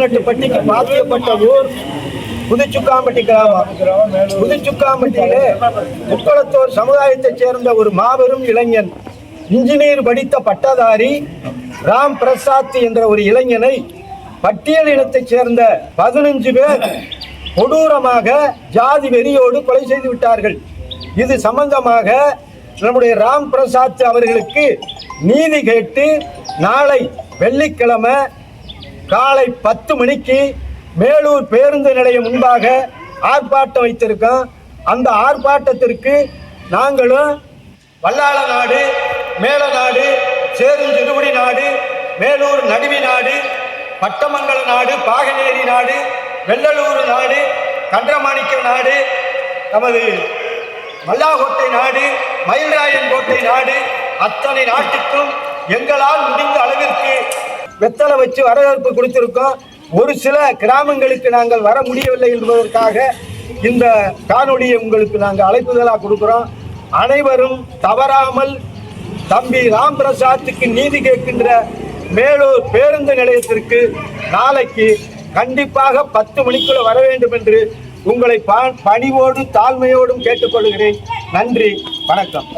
18 பாத்தியப்பட்ட ஊர் புதுச்சுக்காம்பட்டி கிராமம். புதுச்சுக்காம்பட்டியிலே முக்குளத்தோர் சமுதாயத்தைச் சேர்ந்த ஒரு மாபெரும் இளைஞன், இன்ஜினியர் படித்த பட்டதாரி ராம் பிரசாத் என்ற ஒரு இளைஞனை பட்டியல் இனத்தைச் சேர்ந்த 15 பேர் கொடூரமாக ஜாதி வெறியோடு கொலை செய்து விட்டார்கள். இது சம்பந்தமாக நம்முடைய ராம் பிரசாத் அவர்களுக்கு நீதி கேட்டு நாளை வெள்ளிக்கிழமை காலை 10 மணிக்கு மேலூர் பேருந்து நிலையம் முன்பாக ஆர்ப்பாட்டம் வைத்திருக்கோம். அந்த ஆர்ப்பாட்டத்திற்கு நாங்களும் வல்லாள நாடு, மேலநாடு, சேருஞ்சிறுகுடி நாடு, மேலூர் நடுவி நாடு, பட்டமங்கல நாடு, பாகனேரி நாடு, வெள்ளலூர் நாடு, கன்றமாணிக்க நாடு, நமது மல்லாகோட்டை நாடு, மயில்ராயன் கோட்டை நாடு, அத்தனை நாட்டுக்கும் எங்களால் முடிந்த அளவிற்கு வெத்தலை வச்சு வரவேற்பு கொடுத்திருக்கோம். ஒரு சில கிராமங்களுக்கு நாங்கள் வர முடியவில்லை என்பதற்காக இந்த காணொலியை உங்களுக்கு நாங்கள் அழைப்புதலாக கொடுக்கிறோம். அனைவரும் தவறாமல் தம்பி ராம் பிரசாத்துக்கு நீதி கேட்கின்ற மேலூர் பேருந்து நிலையத்திற்கு நாளைக்கு கண்டிப்பாக 10 மணிக்குள்ள வர வேண்டும் என்று உங்களை பணிவோடு தாழ்மையோடும் கேட்டுக்கொள்கிறேன். நன்றி, வணக்கம்.